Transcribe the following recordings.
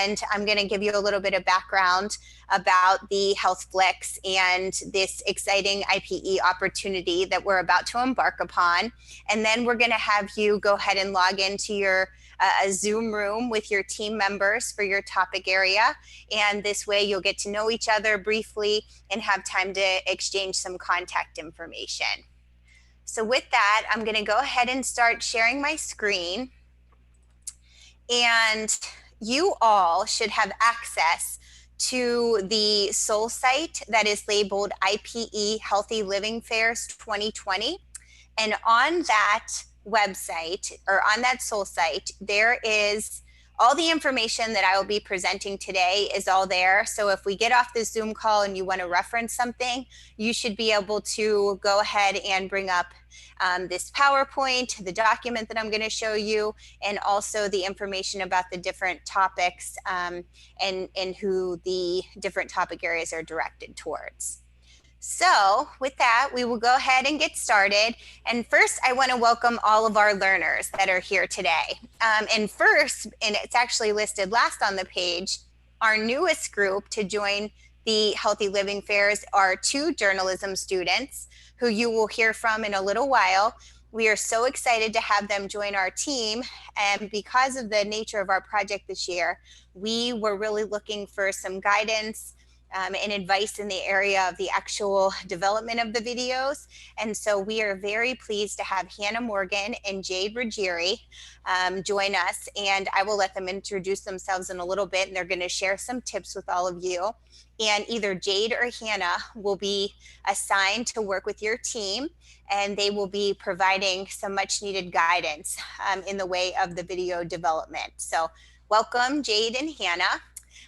and I'm going to give you a little bit of background about the Health Flix and this exciting IPE opportunity that we're about to embark upon. And then we're going to have you go ahead and log into your a Zoom room with your team members for your topic area. And this way you'll get to know each other briefly and have time to exchange some contact information. So with that, I'm going to go ahead and start sharing my screen. And you all should have access to the Soul site that is labeled IPE Healthy Living Fairs 2020. And on that website, or on that Soul site, there is all the information that I will be presenting today is all there. So if we get off this Zoom call and you want to reference something, you should be able to go ahead and bring up this PowerPoint, the document that I'm going to show you, and also the information about the different topics and who the different topic areas are directed towards. So with that, we will go ahead and get started. And first, I want to welcome all of our learners that are here today. And first, and it's actually listed last on the page, our newest group to join the Healthy Living Fairs are 2 journalism students who you will hear from in a little while. We are so excited to have them join our team. And because of the nature of our project this year, we were really looking for some guidance and advice in the area of the actual development of the videos. And so we are very pleased to have Hannah Morgan and Jade Ruggieri join us. And I will let them introduce themselves in a little bit, and they're going to share some tips with all of you. And either Jade or Hannah will be assigned to work with your team, and they will be providing some much needed guidance in the way of the video development. So welcome, Jade and Hannah.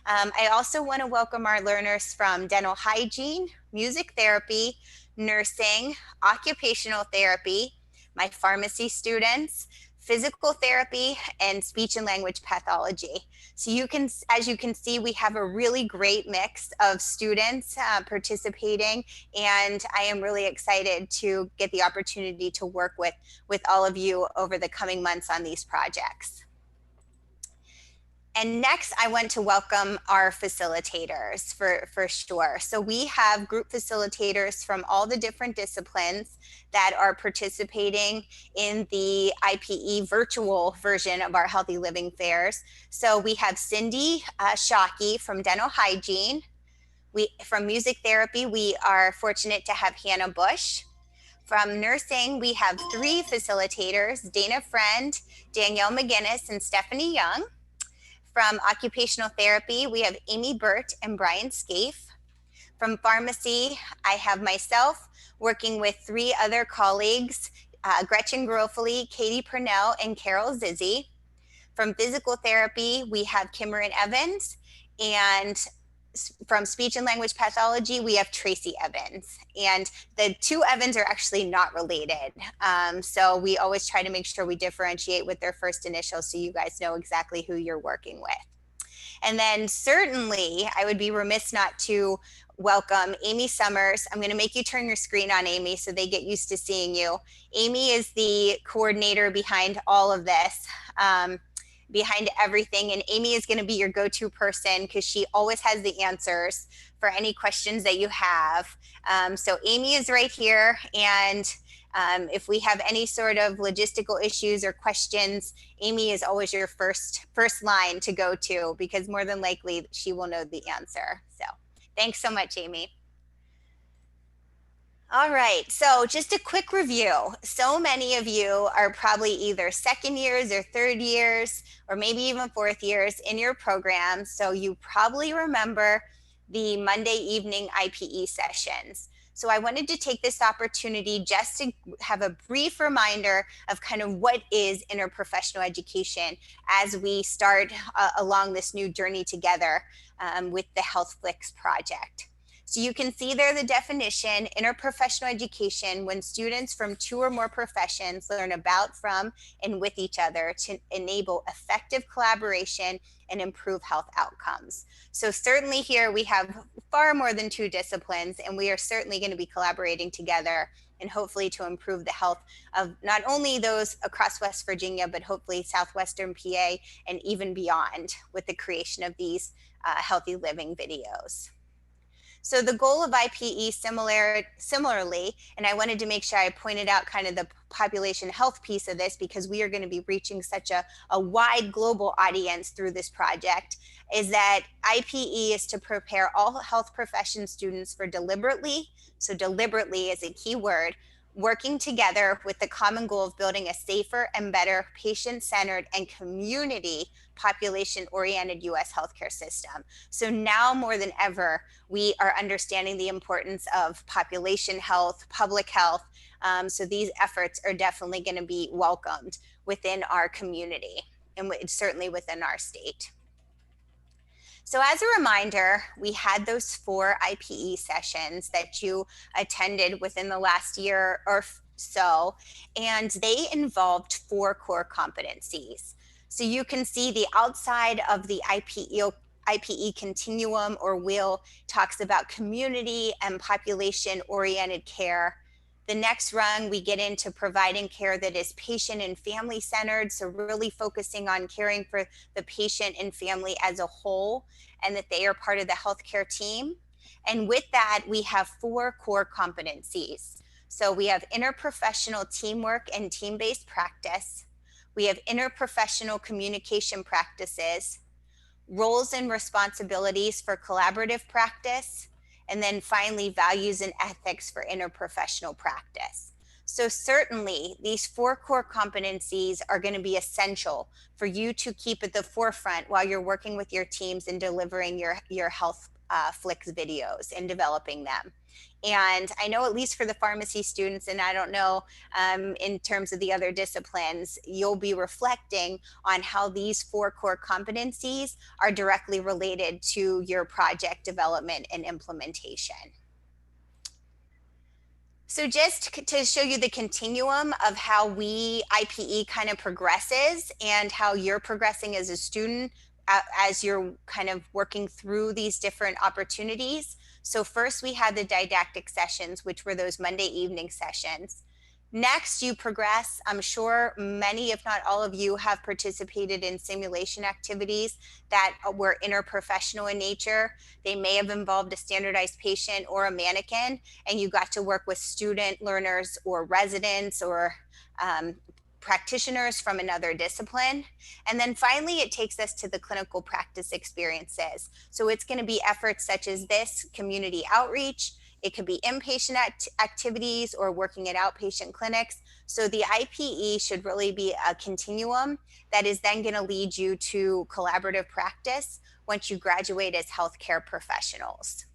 I also want to welcome our learners from dental hygiene, music therapy, nursing, occupational therapy, my pharmacy students, physical therapy, and speech and language pathology. So you can, as you can see, we have a really great mix of students participating, and I am really excited to get the opportunity to work with all of you over the coming months on these projects. And next, I want to welcome our facilitators for sure. So we have group facilitators from all the different disciplines that are participating in the IPE virtual version of our Healthy Living Fairs. So we have Cindy Shockey from dental hygiene. From music therapy, we are fortunate to have Hannah Bush. From nursing, we have 3 facilitators, Dana Friend, Danielle McGinnis, and Stephanie Young. From occupational therapy, we have Amy Burt and Brian Scaife. From pharmacy, I have myself working with 3 other colleagues, Gretchen Garofoli, Katie Purnell, and Carol Zizzi. From physical therapy, we have Kimmerin Evans, and from speech and language pathology, we have Tracy Evans. And the 2 Evans are actually not related. So we always try to make sure we differentiate with their first initials so you guys know exactly who you're working with. And then certainly, I would be remiss not to welcome Amy Summers. I'm going to make you turn your screen on, Amy, so they get used to seeing you. Amy is the coordinator behind all of this. Behind everything, and Amy is going to be your go-to person because she always has the answers for any questions that you have. So Amy is right here, and if we have any sort of logistical issues or questions, Amy is always your first line to go to, because more than likely she will know the answer. So thanks so much, Amy. All right, so just a quick review. So many of you are probably either 2nd years or 3rd years, or maybe even 4th years in your program. So you probably remember the Monday evening IPE sessions. So I wanted to take this opportunity just to have a brief reminder of kind of what is interprofessional education as we start along this new journey together with the Health Flix project. So you can see there the definition: interprofessional education, when students from two or more professions learn about, from, and with each other to enable effective collaboration and improve health outcomes. So certainly here we have far more than two disciplines, and we are certainly going to be collaborating together and hopefully to improve the health of not only those across West Virginia, but hopefully Southwestern PA and even beyond, with the creation of these healthy living videos. So the goal of IPE similarly, and I wanted to make sure I pointed out kind of the population health piece of this, because we are going to be reaching such a wide global audience through this project, is that IPE is to prepare all health profession students for deliberately, so deliberately is a key word, working together with the common goal of building a safer and better patient-centered and community population-oriented US healthcare system. So now more than ever, we are understanding the importance of population health, public health. So these efforts are definitely going to be welcomed within our community and certainly within our state. So as a reminder, we had those 4 IPE sessions that you attended within the last year or so, and they involved 4 core competencies. So you can see the outside of the IPE Continuum or wheel talks about community and population oriented care. The next rung, we get into providing care that is patient and family centered. So really focusing on caring for the patient and family as a whole, and that they are part of the healthcare team. And with that, we have 4 core competencies. So we have interprofessional teamwork and team-based practice. We have interprofessional communication practices, roles and responsibilities for collaborative practice, and then finally, values and ethics for interprofessional practice. So certainly these 4 core competencies are going to be essential for you to keep at the forefront while you're working with your teams and delivering your health Flix videos and developing them. And I know, at least for the pharmacy students, and I don't know in terms of the other disciplines, you'll be reflecting on how these 4 core competencies are directly related to your project development and implementation. So just to show you the continuum of how IPE kind of progresses and how you're progressing as a student as you're kind of working through these different opportunities. So first we had the didactic sessions, which were those Monday evening sessions. Next, you progress. I'm sure many, if not all of you, have participated in simulation activities that were interprofessional in nature. They may have involved a standardized patient or a mannequin, and you got to work with student learners or residents or practitioners from another discipline. And then finally, it takes us to the clinical practice experiences. So it's going to be efforts such as this, community outreach. It could be inpatient activities or working at outpatient clinics. So the IPE should really be a continuum that is then going to lead you to collaborative practice once you graduate as healthcare professionals.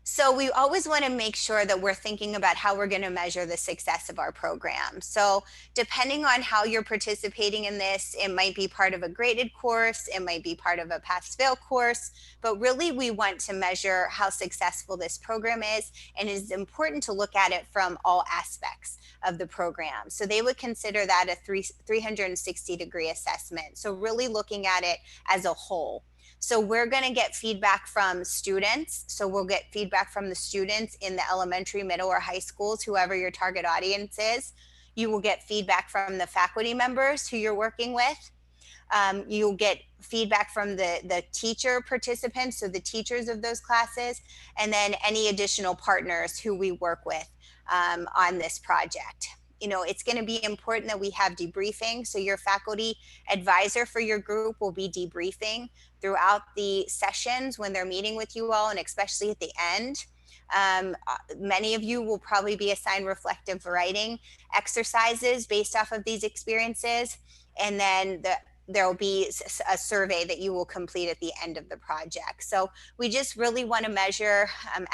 So we always want to make sure that we're thinking about how we're going to measure the success of our program. So depending on how you're participating in this, it might be part of a graded course, it might be part of a pass-fail course, but really we want to measure how successful this program is, and it is important to look at it from all aspects of the program. So they would consider that a 360-degree assessment. So really looking at it as a whole. So we're going to get feedback from students. So we'll get feedback from the students in the elementary, middle, or high schools, whoever your target audience is. You will get feedback from the faculty members who you're working with. You'll get feedback from the teacher participants, so the teachers of those classes, and then any additional partners who we work with on this project. You know, it's going to be important that we have debriefing. So your faculty advisor for your group will be debriefing throughout the sessions when they're meeting with you all, and especially at the end. Many of you will probably be assigned reflective writing exercises based off of these experiences. And then there will be a survey that you will complete at the end of the project. So we just really want to measure,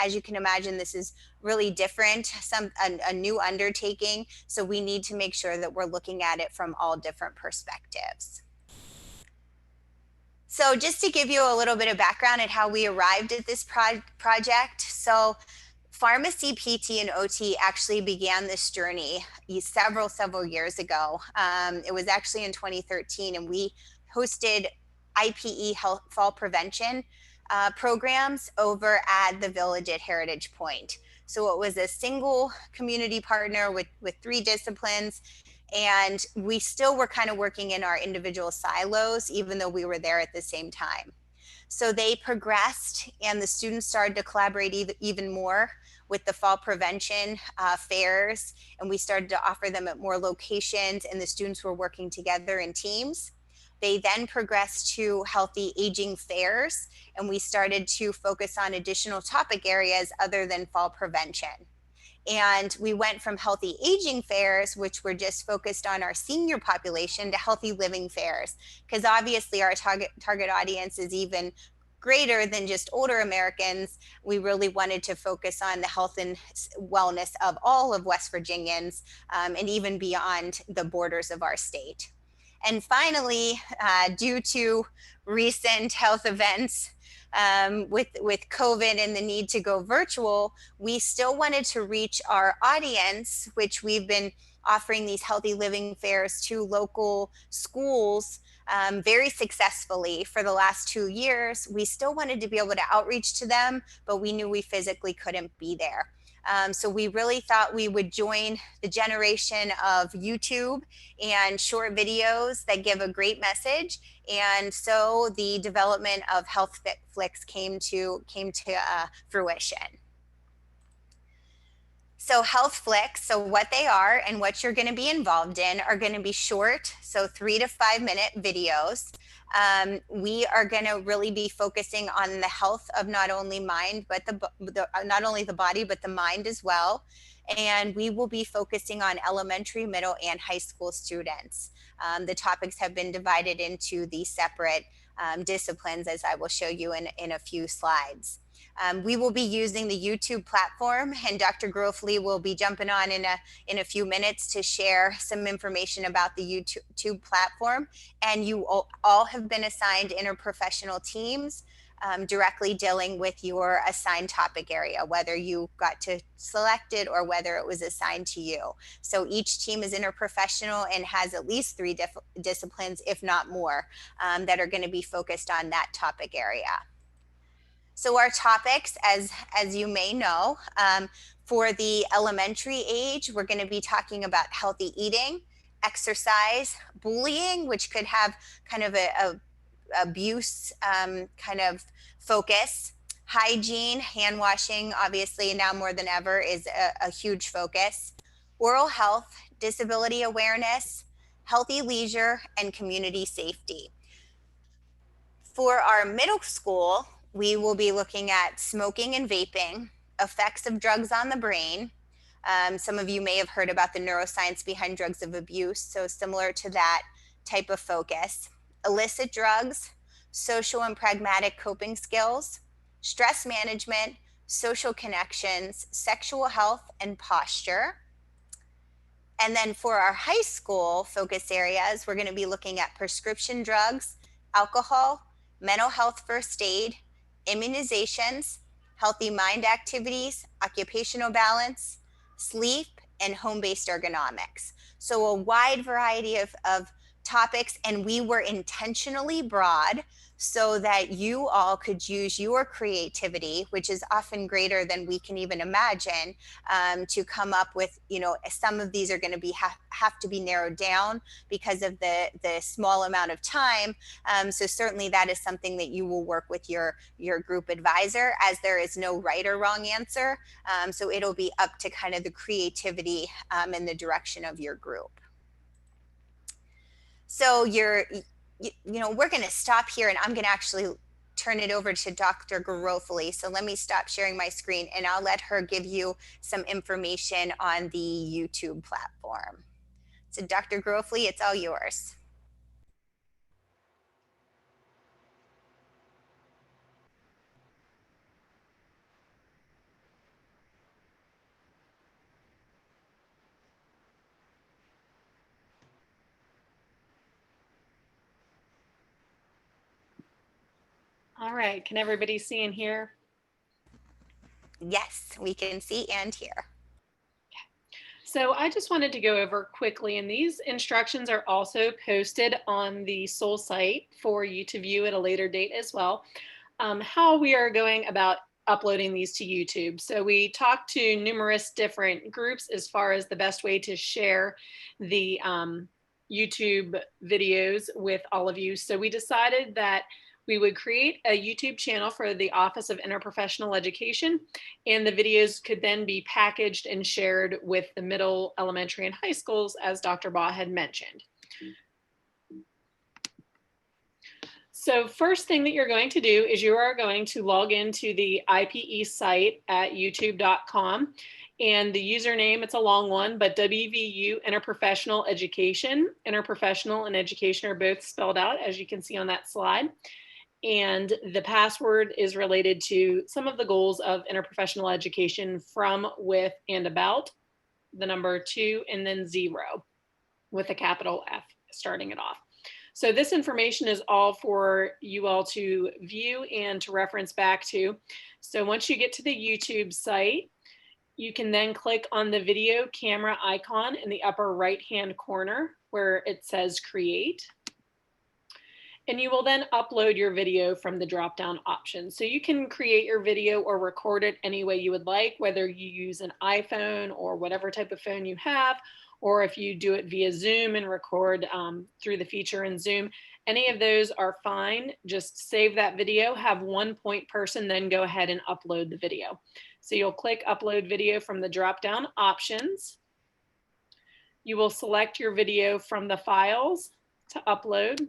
as you can imagine, this is really different, a new undertaking. So we need to make sure that we're looking at it from all different perspectives. So just to give you a little bit of background at how we arrived at this project. So pharmacy, PT, and OT actually began this journey several years ago. It was actually in 2013, and we hosted IPE Health Fall Prevention programs over at the Village at Heritage Point. So it was a single community partner with 3 disciplines, and we still were kind of working in our individual silos, even though we were there at the same time. So they progressed, and the students started to collaborate even more with the fall prevention fairs, and we started to offer them at more locations, and the students were working together in teams. They then progressed to healthy aging fairs, and we started to focus on additional topic areas other than fall prevention. And we went from healthy aging fairs, which were just focused on our senior population, to healthy living fairs, because obviously our target audience is even greater than just older Americans. We really wanted to focus on the health and wellness of all of West Virginians, and even beyond the borders of our state. And finally, due to recent health events, with COVID and the need to go virtual, we still wanted to reach our audience, which we've been offering these healthy living fairs to local schools very successfully for the last 2 years. We still wanted to be able to outreach to them, but we knew we physically couldn't be there. So we really thought we would join the generation of YouTube and short videos that give a great message. And so the development of Health Flix came to fruition. So Health Flix, so what they are and what you're going to be involved in are going to be short, so 3 to 5 minute videos. We are going to really be focusing on the health of not only mind, but not only the body, but the mind as well. And we will be focusing on elementary, middle, and high school students. The topics have been divided into these separate disciplines, as I will show you in a few slides. We will be using the YouTube platform, and Dr. Grofley will be jumping on in a few minutes to share some information about the YouTube platform. And you all have been assigned interprofessional teams, directly dealing with your assigned topic area, whether you got to select it or whether it was assigned to you. So each team is interprofessional and has at least 3 disciplines, if not more, that are going to be focused on that topic area. So our topics, as you may know, for the elementary age, we're going to be talking about healthy eating, exercise, bullying, which could have kind of a abuse kind of focus, hygiene, hand washing, obviously now more than ever is a huge focus, oral health, disability awareness, healthy leisure, and community safety. For our middle school, we will be looking at smoking and vaping, effects of drugs on the brain. Some of you may have heard about the neuroscience behind drugs of abuse, so similar to that type of focus. Illicit drugs, social and pragmatic coping skills, stress management, social connections, sexual health, and posture. And then for our high school focus areas, we're going to be looking at prescription drugs, alcohol, mental health first aid, immunizations, healthy mind activities, occupational balance, sleep, and home-based ergonomics. So a wide variety of topics, and we were intentionally broad so that you all could use your creativity, which is often greater than we can even imagine, to come up with, some of these are going to be have to be narrowed down because of the small amount of time. So certainly that is something that you will work with your group advisor, as there is no right or wrong answer. So it'll be up to kind of the creativity and the direction of your group. So we're going to stop here, and I'm going to actually turn it over to Dr. Garofoli. So let me stop sharing my screen, and I'll let her give you some information on the YouTube platform. So Dr. Garofoli, it's all yours. All right, can everybody see and hear? Yes, we can see and hear. So I just wanted to go over quickly, and these instructions are also posted on the Soul site for you to view at a later date as well, how we are going about uploading these to YouTube. So we talked to numerous different groups as far as the best way to share the YouTube videos with all of you. So we decided that we would create a YouTube channel for the Office of Interprofessional Education, and the videos could then be packaged and shared with the middle, elementary, and high schools, as Dr. Baugh had mentioned. So first thing that you're going to do is you are going to log into the IPE site at youtube.com, and the username, it's a long one, but WVU Interprofessional Education. Interprofessional and education are both spelled out, as you can see on that slide. And the password is related to some of the goals of interprofessional education: from, with, and about, the number 2, and then 0 with a capital F starting it off. So this information is all for you all to view and to reference back to. So once you get to the YouTube site, you can then click on the video camera icon in the upper right-hand corner where it says create. And you will then upload your video from the drop-down option. So you can create your video or record it any way you would like, whether you use an iPhone or whatever type of phone you have, or if you do it via Zoom and record through the feature in Zoom. Any of those are fine. Just save that video, have one point person, then go ahead and upload the video. So you'll click upload video from the drop-down options. You will select your video from the files to upload,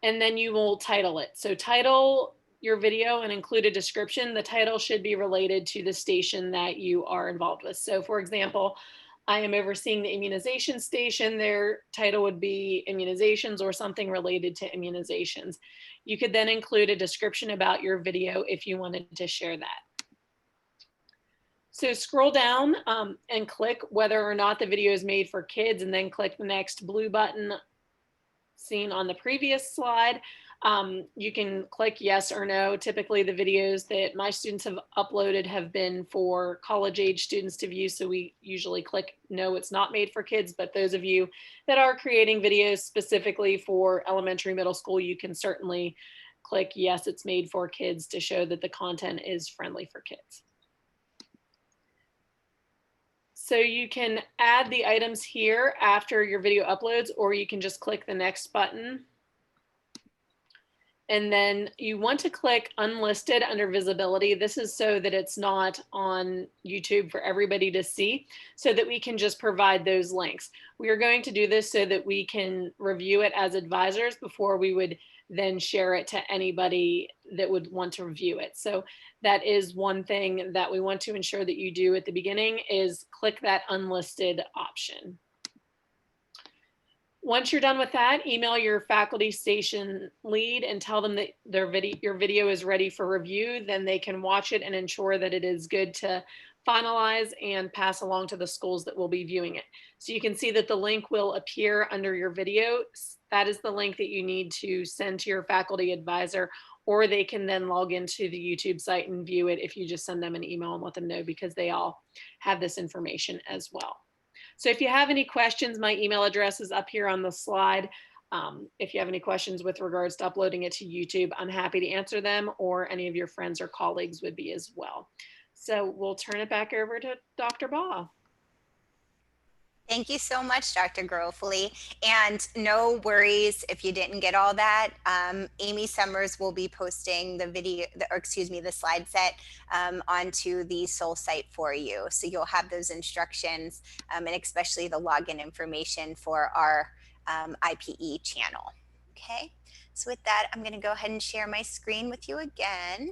and then you will title it. So title your video and include a description. The title should be related to the station that you are involved with. So for example, I am overseeing the immunization station. Their title would be immunizations or something related to immunizations. You could then include a description about your video if you wanted to share that. So scroll down and click whether or not the video is made for kids, and then click the next blue button seen on the previous slide. You can click yes or no. Typically the videos that my students have uploaded have been for college age students to view, so we usually click no, it's not made for kids. But those of you that are creating videos specifically for elementary, middle school, you can certainly click yes, it's made for kids, to show that the content is friendly for kids. So you can add the items here after your video uploads, or you can just click the next button. And then you want to click unlisted under visibility. This is so that it's not on YouTube for everybody to see, so that we can just provide those links. We are going to do this so that we can review it as advisors before we would then share it to anybody that would want to review it. So that is one thing that we want to ensure that you do at the beginning, is click that unlisted option. Once you're done with that, email your faculty station lead and tell them that your video is ready for review. Then they can watch it and ensure that it is good to finalize and pass along to the schools that will be viewing it. So you can see that the link will appear under your video. That is the link that you need to send to your faculty advisor, or they can then log into the YouTube site and view it if you just send them an email and let them know, because they all have this information as well. So if you have any questions, my email address is up here on the slide. If you have any questions with regards to uploading it to YouTube, I'm happy to answer them, or any of your friends or colleagues would be as well. So we'll turn it back over to Dr. Baugh. Thank you so much, Dr. Grofley. And no worries if you didn't get all that. Amy Summers will be posting the video, the slide set onto the Soul site for you. So you'll have those instructions and especially the login information for our IPE channel. Okay, so with that, I'm going to go ahead and share my screen with you again.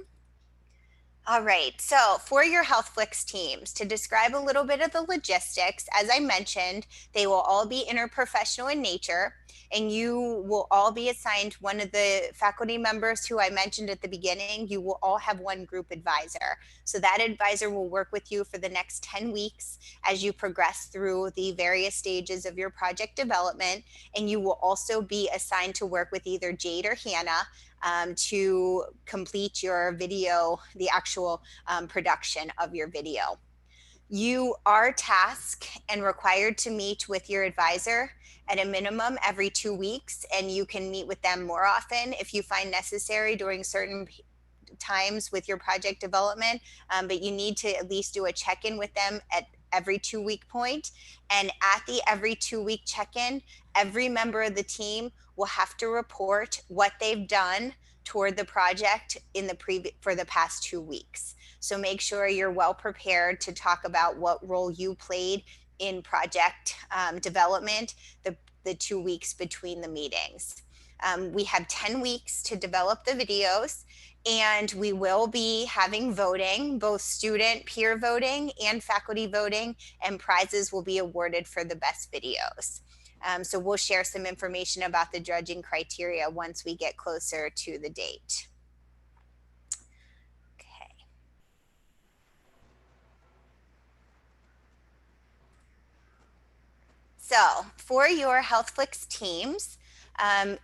All right, so for your Health Flix teams, to describe a little bit of the logistics, as I mentioned, they will all be interprofessional in nature, and you will all be assigned one of the faculty members who I mentioned at the beginning. You will all have one group advisor. So that advisor will work with you for the next 10 weeks as you progress through the various stages of your project development, and you will also be assigned to work with either Jade or Hannah to complete your video, the actual production of your video. You are tasked and required to meet with your advisor at a minimum every 2 weeks, and you can meet with them more often if you find necessary during certain times with your project development, but you need to at least do a check-in with them at every 2 week point. And at the every 2 week check-in, every member of the team will have to report what they've done toward the project in the for the past 2 weeks. So make sure you're well prepared to talk about what role you played in project development the 2 weeks between the meetings. We have 10 weeks to develop the videos, and we will be having voting, both student peer voting and faculty voting, and prizes will be awarded for the best videos. So we'll share some information about the judging criteria once we get closer to the date. Okay. So for your Health Flix teams,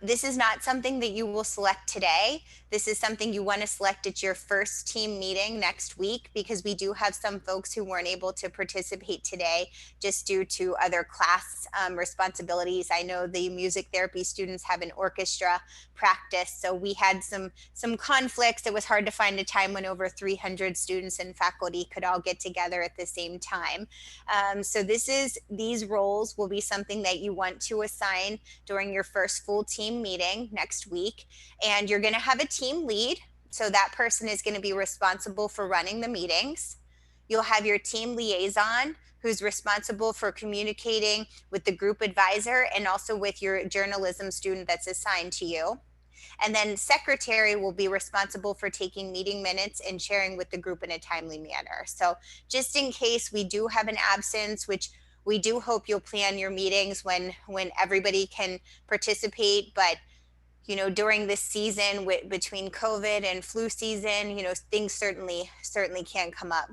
this is not something that you will select today. This is something you want to select at your first team meeting next week, because we do have some folks who weren't able to participate today just due to other class responsibilities. I know the music therapy students have an orchestra practice, so we had some conflicts. It was hard to find a time when over 300 students and faculty could all get together at the same time. So these roles will be something that you want to assign during your first full team meeting next week. And you're going to have a team lead. So that person is going to be responsible for running the meetings. You'll have your team liaison, who's responsible for communicating with the group advisor and also with your journalism student that's assigned to you. And then secretary will be responsible for taking meeting minutes and sharing with the group in a timely manner. So just in case we do have an absence, which we do hope you'll plan your meetings when everybody can participate, but during this season between COVID and flu season, things certainly can come up.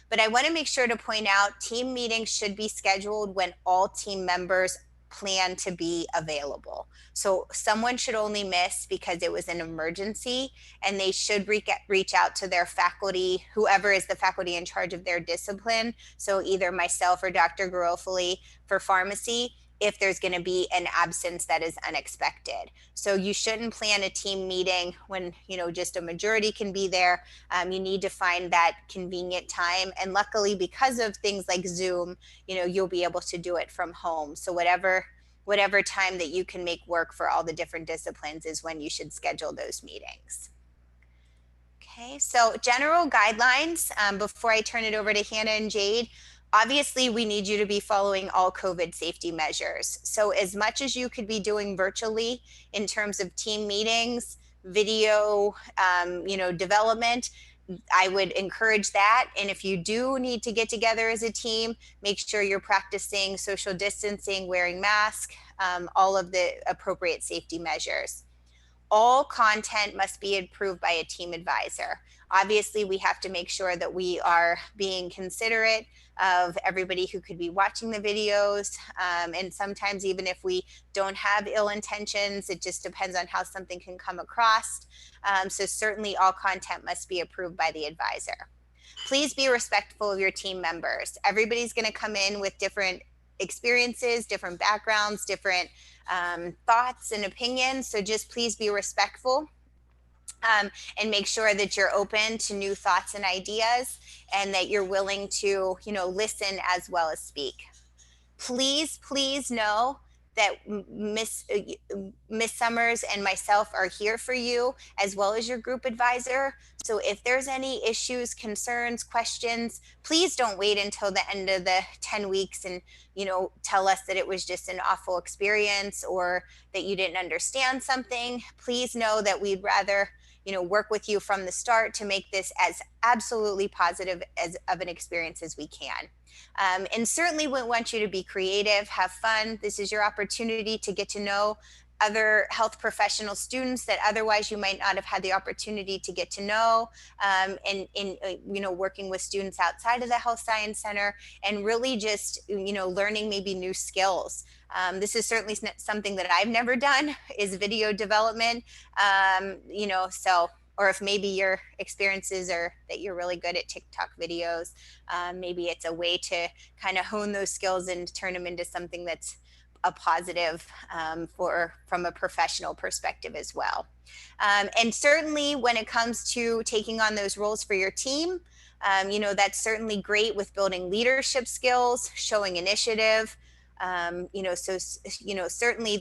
But I want to make sure to point out, team meetings should be scheduled when all team members plan to be available. So someone should only miss because it was an emergency, and they should reach out to their faculty, whoever is the faculty in charge of their discipline. So either myself or Dr. Garofoli for pharmacy, if there's going to be an absence that is unexpected. So you shouldn't plan a team meeting when, just a majority can be there. You need to find that convenient time. And luckily, because of things like Zoom, you'll be able to do it from home. So whatever time that you can make work for all the different disciplines is when you should schedule those meetings. Okay, so general guidelines, before I turn it over to Hannah and Jade. Obviously, we need you to be following all COVID safety measures. So as much as you could be doing virtually in terms of team meetings, video, development, I would encourage that. And if you do need to get together as a team, make sure you're practicing social distancing, wearing masks, all of the appropriate safety measures. All content must be approved by a team advisor. Obviously, we have to make sure that we are being considerate of everybody who could be watching the videos. And sometimes even if we don't have ill intentions, it just depends on how something can come across. So certainly all content must be approved by the advisor. Please be respectful of your team members. Everybody's going to come in with different experiences, different backgrounds, different thoughts and opinions. So just please be respectful, and make sure that you're open to new thoughts and ideas, and that you're willing to, listen as well as speak. Please know that Miss Summers and myself are here for you, as well as your group advisor. So if there's any issues, concerns, questions, please don't wait until the end of the 10 weeks and, tell us that it was just an awful experience or that you didn't understand something. Please know that we'd rather, work with you from the start to make this as absolutely positive of an experience as we can. And certainly we want you to be creative, have fun. This is your opportunity to get to know other health professional students that otherwise you might not have had the opportunity to get to know, and in working with students outside of the health science center, and really just learning maybe new skills. This is certainly something that I've never done, is video development. So, or if maybe your experiences are that you're really good at TikTok videos, maybe it's a way to kind of hone those skills and turn them into something that's a positive, from a professional perspective as well. And certainly when it comes to taking on those roles for your team, that's certainly great with building leadership skills, showing initiative. Certainly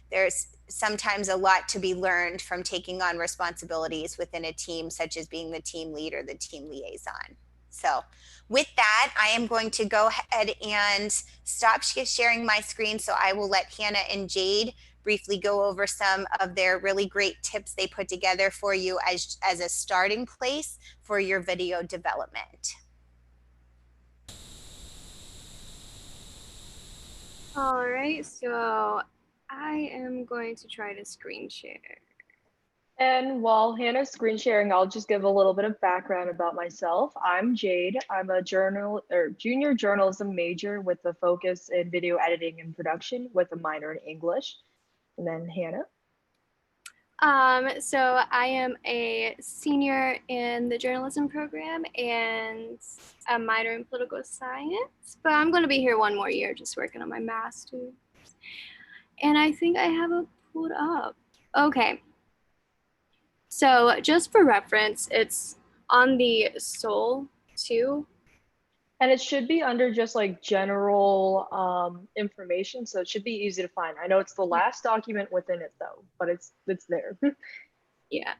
there's sometimes a lot to be learned from taking on responsibilities within a team, such as being the team leader, the team liaison. So with that, I am going to go ahead and stop sharing my screen. So I will let Hannah and Jade briefly go over some of their really great tips they put together for you as a starting place for your video development. All right, so I am going to try to screen share. And while Hannah's screen sharing, I'll just give a little bit of background about myself. I'm Jade. I'm a junior journalism major with a focus in video editing and production with a minor in English. And then Hannah. So I am a senior in the journalism program and a minor in political science, but I'm going to be here one more year just working on my master's. And I think I have it pulled up. Okay. So just for reference, it's on the Soul 2. And it should be under just like general information, so it should be easy to find. I know it's the last document within it though, but it's there. Yeah.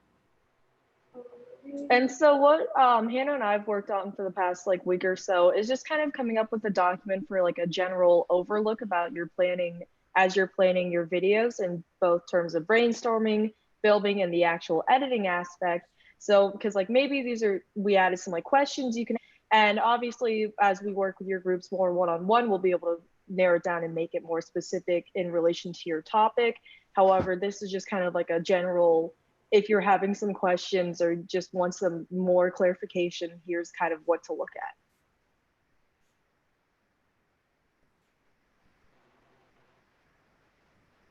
And so what Hannah and I've worked on for the past like week or so is just kind of coming up with a document for like a general overlook about your planning as you're planning your videos in both terms of brainstorming, filming, and the actual editing aspect. So because like maybe we added some like questions you can, and obviously as we work with your groups more one-on-one, we'll be able to narrow it down and make it more specific in relation to your topic. However, this is just kind of like a general, if you're having some questions or just want some more clarification, here's kind of what to look at.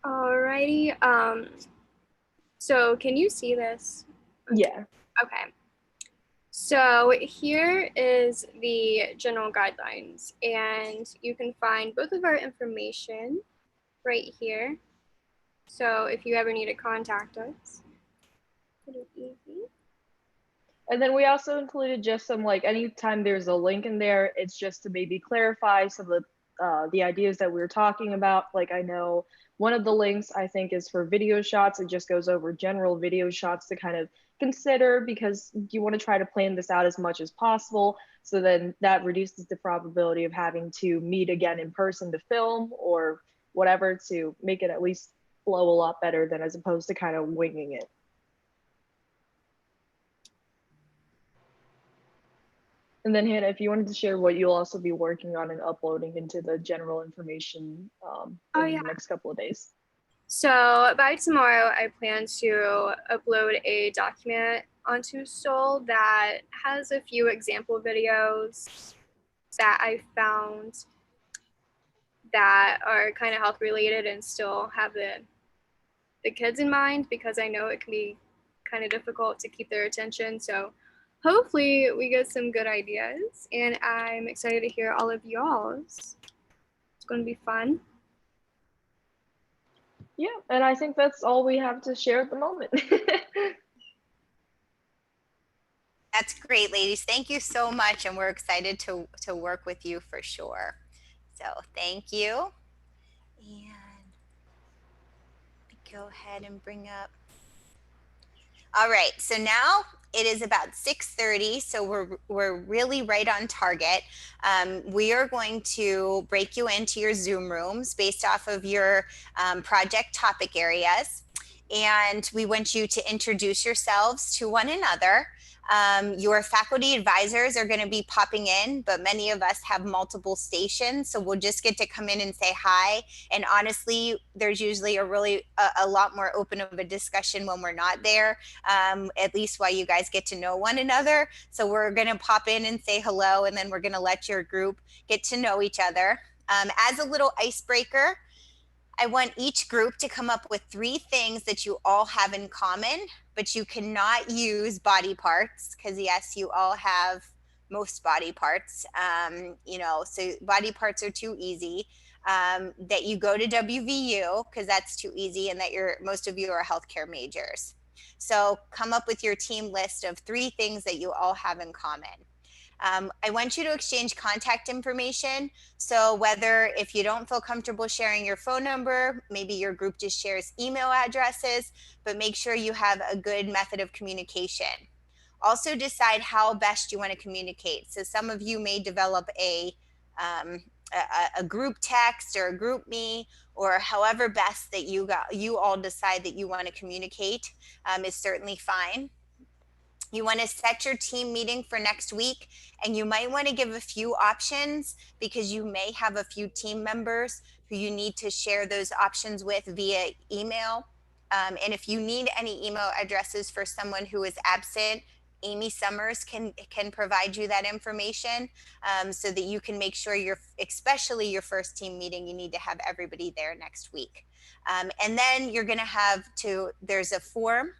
Alrighty. So can you see this? Yeah. Okay. So here is the general guidelines, and you can find both of our information right here. So if you ever need to contact us, pretty easy. And then we also included just some like anytime there's a link in there, it's just to maybe clarify some of the ideas that we were talking about. Like I know one of the links I think is for video shots. It just goes over general video shots to kind of consider because you want to try to plan this out as much as possible. So then that reduces the probability of having to meet again in person to film or whatever, to make it at least flow a lot better than as opposed to kind of winging it. And then Hannah, if you wanted to share what you'll also be working on and uploading into the general information in the next couple of days. So by tomorrow, I plan to upload a document onto Soul that has a few example videos that I found that are kind of health related and still have the kids in mind, because I know it can be kind of difficult to keep their attention. So hopefully we get some good ideas, and I'm excited to hear all of y'all's. It's going to be fun. Yeah, and I think that's all we have to share at the moment. That's great, ladies. Thank you so much, and we're excited to work with you for sure. So thank you. And go ahead and bring up. All right, so now it is about 6:30, so we're really right on target. We are going to break you into your Zoom rooms based off of your project topic areas. and we want you to introduce yourselves to one another. Your faculty advisors are going to be popping in, but many of us have multiple stations, so we'll just get to come in and say hi. And honestly, there's usually a lot more open of a discussion when we're not there, at least while you guys get to know one another. So we're going to pop in and say hello, and then we're going to let your group get to know each other. As a little icebreaker, I want each group to come up with 3 things that you all have in common, but you cannot use body parts because yes, you all have most body parts. So body parts are too easy. That you go to WVU because that's too easy, and that most of you are healthcare majors. So come up with your team list of 3 things that you all have in common. I want you to exchange contact information. So whether if you don't feel comfortable sharing your phone number, maybe your group just shares email addresses, but make sure you have a good method of communication. Also decide how best you want to communicate. So some of you may develop a group text or a group me, or however best that you all decide that you want to communicate is certainly fine. You want to set your team meeting for next week, and you might want to give a few options because you may have a few team members who you need to share those options with via email. And if you need any email addresses for someone who is absent, Amy Summers can provide you that information, so that you can make sure especially your first team meeting, you need to have everybody there next week. And then you're going to there's a form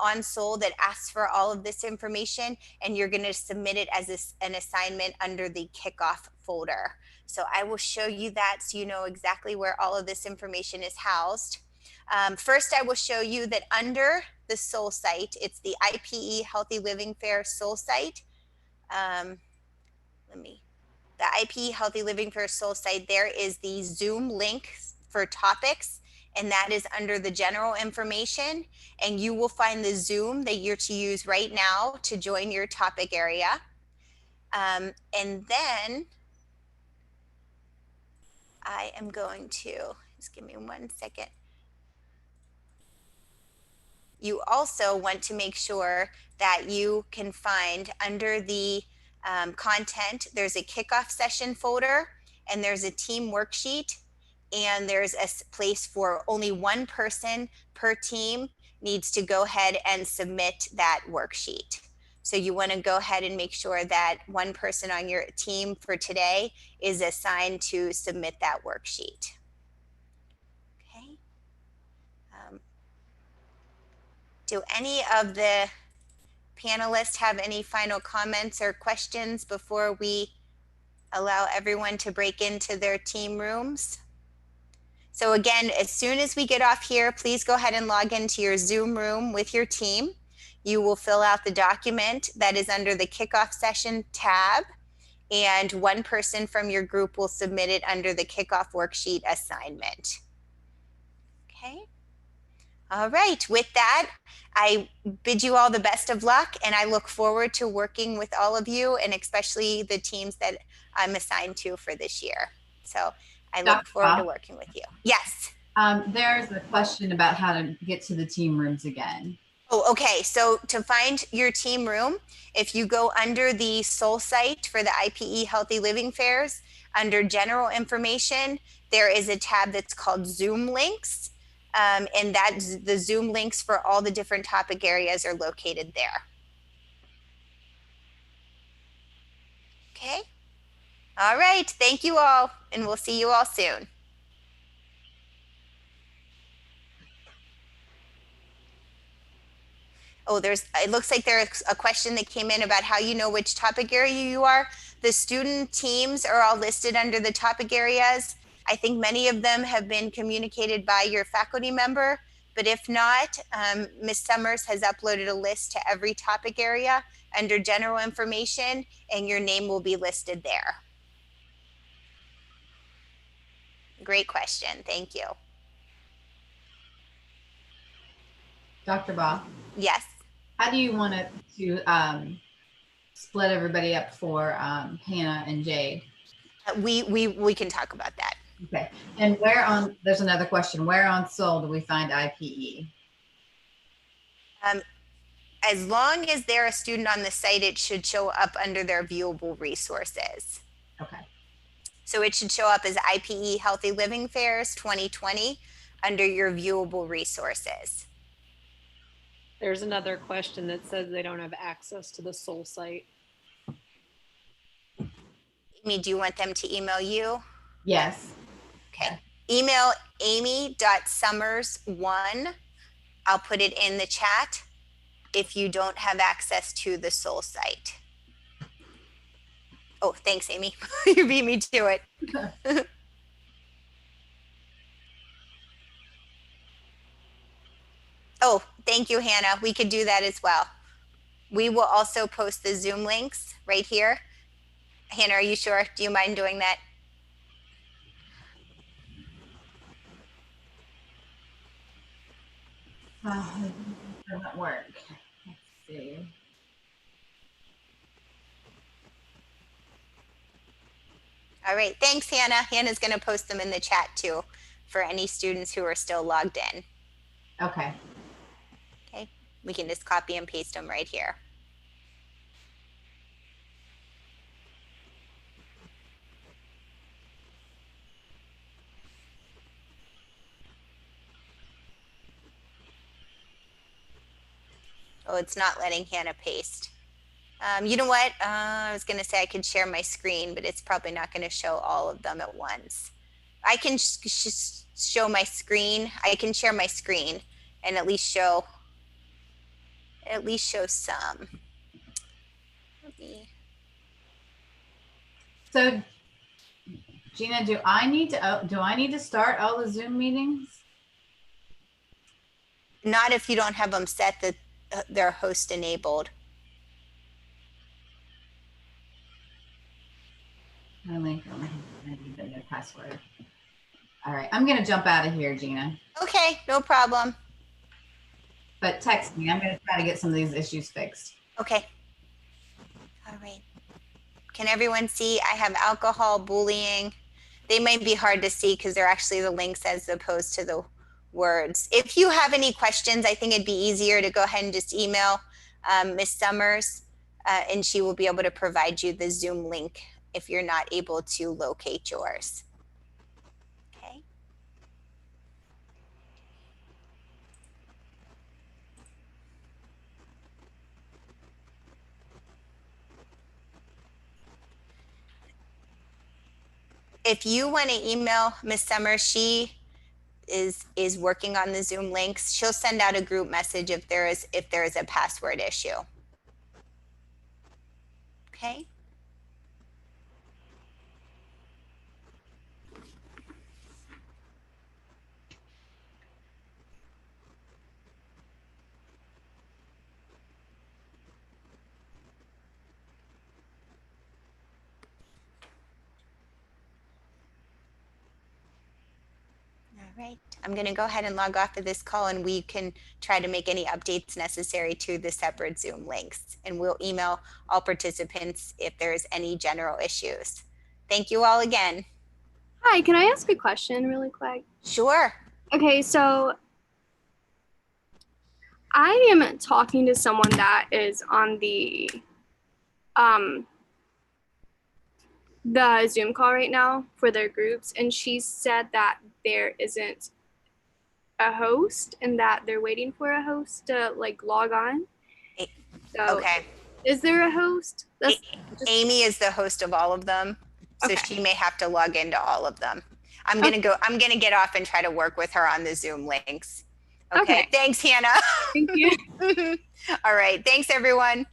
on SOL that asks for all of this information, and you're going to submit it as an assignment under the kickoff folder. So I will show you that so you know exactly where all of this information is housed. First, I will show you that under the SOL site, it's the IPE Healthy Living Fair SOL site. The IPE Healthy Living Fair SOL site, there is the Zoom link for topics, and that is under the general information, and you will find the Zoom that you're to use right now to join your topic area. And then I am going to, just give me 1 second. You also want to make sure that you can find under the content, there's a kickoff session folder, and there's a team worksheet, and there's a place for only 1 person per team needs to go ahead and submit that worksheet. So you want to go ahead and make sure that 1 person on your team for today is assigned to submit that worksheet. Okay. Do any of the panelists have any final comments or questions before we allow everyone to break into their team rooms? So again, as soon as we get off here, please go ahead and log into your Zoom room with your team. You will fill out the document that is under the kickoff session tab, and 1 person from your group will submit it under the kickoff worksheet assignment. Okay. All right, with that, I bid you all the best of luck, and I look forward to working with all of you, and especially the teams that I'm assigned to for this year. So I look forward to working with you. Yes. There's a question about how to get to the team rooms again. Oh, okay. So to find your team room, if you go under the SOL site for the IPE Healthy Living Fairs, under general information, there is a tab that's called Zoom links. And the Zoom links for all the different topic areas are located there. Okay. All right. Thank you all, and we'll see you all soon. Oh, it looks like there's a question that came in about how you know which topic area you are. The student teams are all listed under the topic areas. I think many of them have been communicated by your faculty member, but if not, Ms. Summers has uploaded a list to every topic area under general information, and your name will be listed there. Great question. Thank you. Dr. Baugh? Yes. How do you want to split everybody up for Hannah and Jade? We can talk about that. Okay. And there's another question. Where on SOL do we find IPE? As long as they're a student on the site, it should show up under their viewable resources. Okay. So it should show up as IPE Healthy Living Fairs 2020 under your viewable resources. There's another question that says they don't have access to the Soul site. Amy, do you want them to email you? Yes. Okay. Email amy.summers1. I'll put it in the chat if you don't have access to the Soul site. Oh, thanks, Amy. You beat me to it. Oh, thank you, Hannah. We could do that as well. We will also post the Zoom links right here. Hannah, are you sure? Do you mind doing that? Oh, it doesn't work. Let's see. All right. Thanks, Hannah. Hannah's going to post them in the chat too for any students who are still logged in. Okay. Okay. We can just copy and paste them right here. Oh, it's not letting Hannah paste. You know what? I was going to say I could share my screen, but it's probably not going to show all of them at once. I can show my screen. I can share my screen and at least show some. So, Gina, do I need to start all the Zoom meetings? Not if you don't have them set that they're host enabled. I need the new password. All right, I'm gonna jump out of here, Gina. Okay, no problem. But text me. I'm gonna try to get some of these issues fixed. Okay. All right. Can everyone see? I have alcohol, bullying. They might be hard to see because they're actually the links as opposed to the words. If you have any questions, I think it'd be easier to go ahead and just email Ms. Summers and she will be able to provide you the Zoom link if you're not able to locate yours. Okay. If you want to email Ms. Summers, she is working on the Zoom links. She'll send out a group message if there is a password issue. Okay. All right, I'm going to go ahead and log off of this call and we can try to make any updates necessary to the separate Zoom links. And we'll email all participants if there's any general issues. Thank you all again. Hi, can I ask a question really quick? Sure. Okay, so I am talking to someone that is on the Zoom call right now for their groups, and she said that there isn't a host and that they're waiting for a host to like log on. So Okay. is there a host? Amy is the host of all of them, so Okay. she may have to log into all of them. I'm gonna get off and try to work with her on the Zoom links. Okay. Thanks, Hannah. Thank you. All right. Thanks, everyone.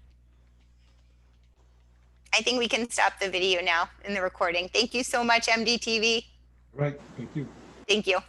I think we can stop the video now in the recording. Thank you so much, MDTV. Right. Thank you. Thank you.